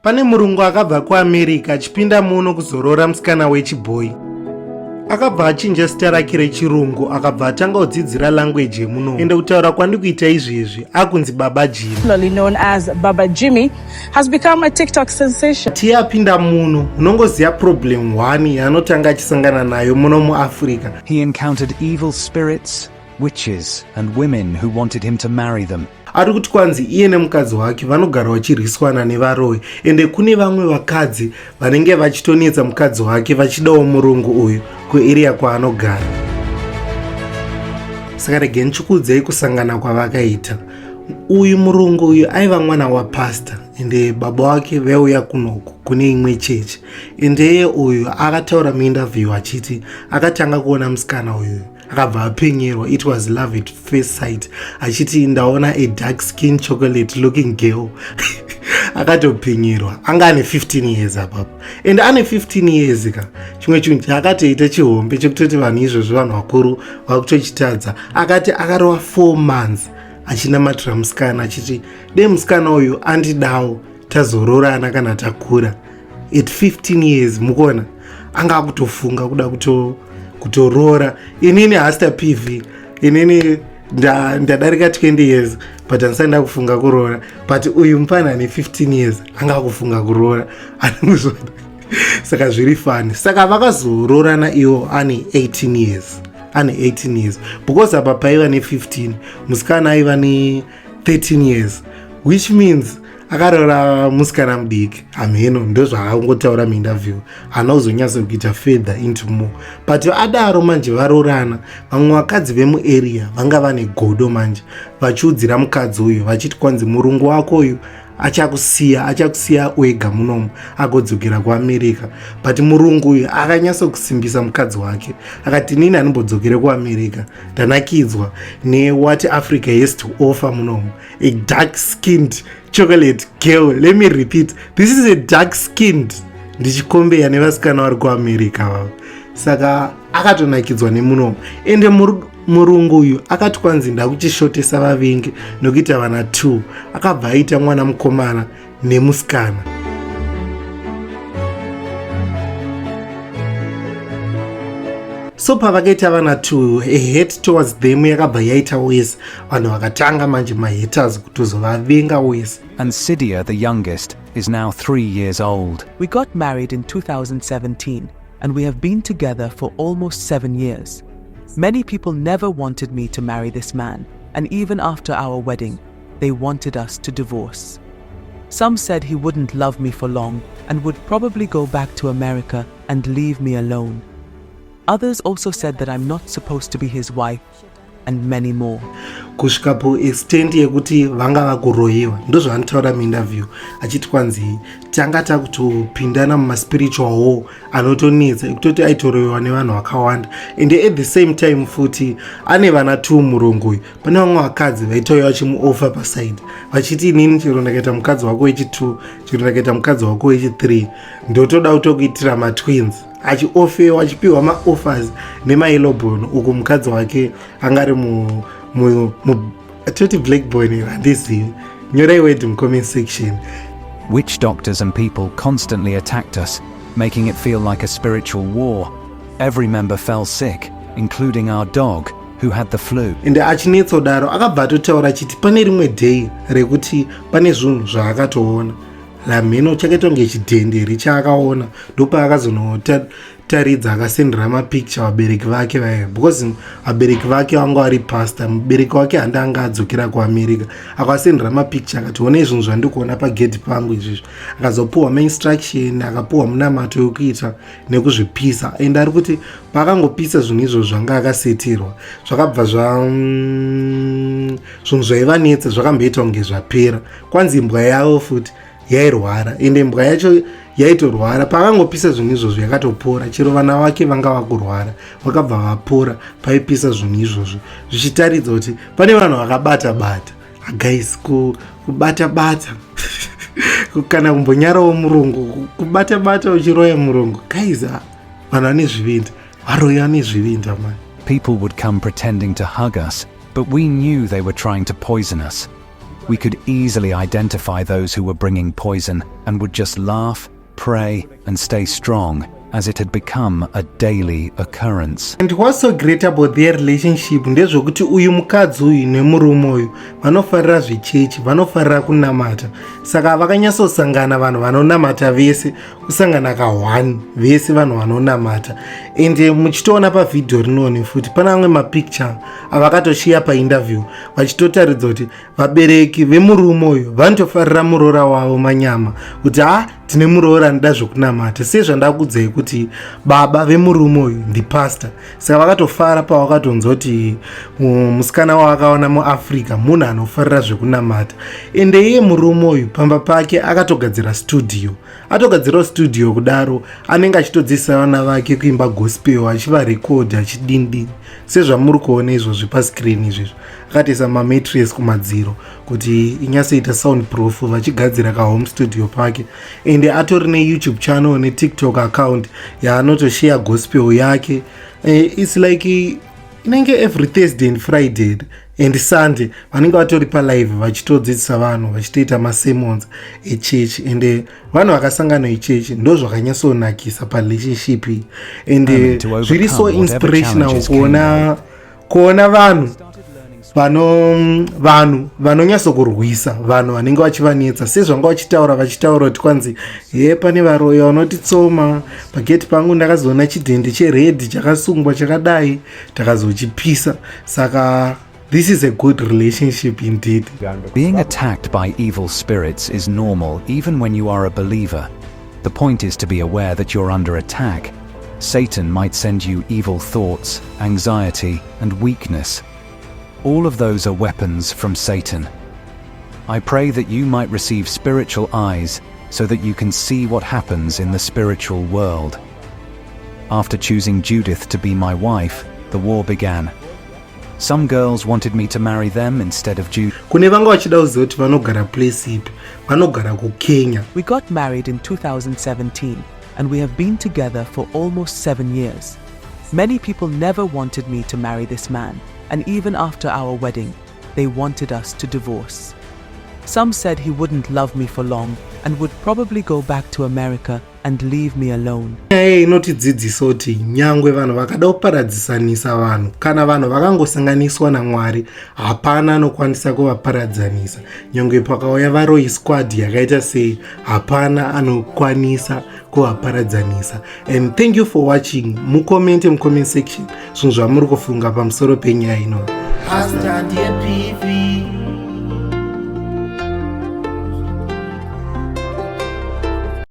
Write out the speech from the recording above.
Pane murungu akabva kuAmerica achipinda muno kuzorora musikana wechibhoyi. Akabva achinja zita rake rechirungu akabva atanga kudzidzira language yemuno. Ende kutaura kwandikuita izvezvi akunzi Baba Jimmy. Popularly known as Baba Jimmy has become a TikTok sensation. Tiye apinda muno unongoziva problem 1 yaanotanga achisangana nayo muno muAfrica. He encountered evil spirits, witches and women who wanted him to marry them. Ari kuti kwanzi iye nemukadzi wake vanogara vachirwiswana nevaroyi, ende kune vamwe vakadzi vanenge vachitonetsa mukadzi wake vachidawo murungu uyu kuarea kwaanogara. Saka regai ndichikuudzei kusangana kwavakaita. Uyu murungu uyu aiva mwana waPastor, ende baba wake vauya kunoku kune imwe chechi. Ende iye uyu akataura muinterview achiti akatanga kuona musikana uyu akabva apenyerwa. It was love at first sight. Achiti ndaona a dark skin chocolate looking girl. Akatopenyerwa. Anga ane 15 years apapo. And ane 15 years ka. Chimwe chinhu chaakatoita chihombe chekutoti vanhu izvozvo vanhu vakuru vakutochitadza. Akati akarova 4 months achinamatira musikana achiti dei musikana uyu andidawo tazororana kana takura. At 15 years mukuona anga akutofunga kuda kutorora. Inini Hasta PV, inini ndadarika 20 years but handisanda kufunga kurora, but uyu mupana ane 15 years anga kufunga kurora. Saka zviri fani. Saka vakazororana iwo ane 18 years. Ane 18 years because apa paiva ne 15 musikana aiva ne 13 years, which means akarora musikana mudiki. Ameno ndozvaangotaura muinterview, haana kuzonyatsa kuita further into more. But adaro manje varorana, vamwe vakadzi vemuarea vanga vane godo manje vachiudzira mukadzi uyu vachiti kwanzi murungu wako uyu achakusiya wega munomu agodzokera kuAmerica. But murungu uyu akanyatsa kusimbisa mukadzi wake akati nini hanombodzokere kuAmerica, ndanakidzwa what Africa has to offer munomu. A dark skinned chocolate girl. Let me repeat, this is a dark skinned. Ndichikombeya nevasikana vari kuAmerica vavo. Saka akatonakidzwa nemunomu. Ende murungu uyu akati kwanzi ndakuchishotesa vavengi nokuita vana 2. Akabva aita mwana mukomana nemusikana. So pavakaita vana 2, a hate towards them yakabva yaita wese. Vanhu vakatanga manje mahaters kutozovavenga wese. And Sidia, the youngest, is now 3 years old. We got married in 2017 and we have been together for almost 7 years. Many people never wanted me to marry this man, and even after our wedding, they wanted us to divorce. Some said he wouldn't love me for long and would probably go back to America and leave me alone. Others also said that I'm not supposed to be his wife, and many more. Kusvikapo extent yekuti vanga vakuroyiwa ndozvaanotaura muinterview achiti kwanzi tanga takutopindana mumaspiritual war anotonetsa ekutoti aitoroyiwa nevanhu vakawanda. And at the same time futi ane vana 2 murungu uyu. Pane vamwe vakadzi vaitauya vachimuofa paside vachiti inini chero ndakaita mukadzi wako wechi2, chero ndakaita mukadzi wako wechi3, ndotoda kutokuitira matwins. Achiofewa achipiwa maoffers nemaelobon uku mukadzi wake angari atoti black boy handizivi. Nyorai word mcomment section. Witch doctors and people constantly attacked us, making it feel like a spiritual war. Every member fell sick, including our dog, who had the flu. Ende achinetsa kudaro akabva atotaura achiti pane rimwe day rekuti pane zvinhu zvaakatoona. Lamheno chakatonge chidhenderi chaakaona ndopaakazonotaridza akasendera mapicture vabereki vake vaya, because vabereki vake vanga vari pastor. Mubereki wake handanga adzokera kuAmerica, akasendera mapicture akati one zvinhu zvandikuona pagedhi pangu izvizvi. Akazopuwa mainstruction, akapuwa munamato yokuita nekuzvipisa. And ari kuti paakangopisa zvinhu izvo zvanga akasetirwa zvakabva zvinhu zvaivanetsa zvakamboita kunge zvapera. Kwanzi imbwa yavo futi yairwara, ende mbwa yacho yaitorwara. Pakangopisa zvinhu izvozvo yakatopora. Chero vana vake vanga vakurwara vakabva vapora paipisa zvinhu izvozvo, zvichitaridza kuti pane vanhu vakabata-bata. Guys, kubata-bata kana kumbonyarawo murungu, kubata-bata uchiroya murungu. Guys, vanhu vane zvivinda varoya nezvivinda man. People would come pretending to hug us, but we knew they were trying to poison us. we could easily identify those who were bringing poison and would just laugh, pray, and stay strong, as it had become a daily occurrence. And what's so great about their relationship ndezvokuti uyu mukadzi uyu nemurume uyu vanofarira zvechechi, vanofarira kunamata. Saka vakanyatsosangana vanhu vanonamata vese, kusangana ka1 vese vanhu vanonamata. And muchitoona pavidhio rinoni futi pana amwe mapicture avakatoshiya painterview vachitotaridza kuti vabereki vemurume uyu vanotofarira muroora wavo manyama kuti tine muroora anoda zvokunamata. Sezvandakuudzai kuti baba vemurume uyu ndipastor, saka vakatofara pavakatonzwa kuti musikana wavakaona muAfrica munhu anofarira zvokunamata. Ende iye murume uyu pamba pake akatogadzira studio, atogadzirawo studio kudaro anenge achitodzidzisa vana vake kuimba gospel, achivarekodha achidini sezvamuri kuona izvozvi pascreen izvozvo. Akatoisa mametres kumadziro kuti inyatsoita soundproof, vachigadzira kahome studio pake. Ende atori neYouTube channel neTikTok account yaanotoshare gospel yake. It's like inenge every Thursday and Friday and Sunday vanenge vatori palive vachitodzidzisa vanhu vachitoita masermons echurch. And vanhu vakasangana echurch ndo zvakanyatsonakisa parelationship iyi. And zviri so inspirational kuona vanhu vanonyatsokurwisa vanhu vanenge vachivanetsa, sezvanga vachitaura kuti kwanzi pane varoya vanotitsoma pageti pangu ndakazoona chidhende cheredhi chakasungwa chakadai takazochipisa. Saka this is a good relationship indeed. Being attacked by evil spirits is normal even when you are a believer. The point is to be aware that you're under attack. Satan might send you evil thoughts, anxiety, and weakness. All of those are weapons from Satan. I pray that you might receive spiritual eyes so that you can see what happens in the spiritual world. After choosing Judith to be my wife, the war began. Some girls wanted me to marry them instead of Judith. Kune vanga vachida kuziva kuti vanogara place ipi, vanogara kuKenya. We got married in 2017 and we have been together for almost 7 years. Many people never wanted me to marry this man, and even after our wedding, they wanted us to divorce. Some said he wouldn't love me for long and would probably go back to America and leave me alone. Inotidzidzisa kuti nyangwe vanhu vakada kuparadzisanisa vanhu, kana vanhu vakangosanganiswa naMwari hapana anokwanisa kuvaparadzanisa. Nyangwe pakauya varoyi squad yakaita sei, hapana anokwanisa kuvaparadzanisa. And thank you for watching. Mucomment comment section zvinhu zvamuri kufunga pamusoro penyaya ino. Hasta dear PV.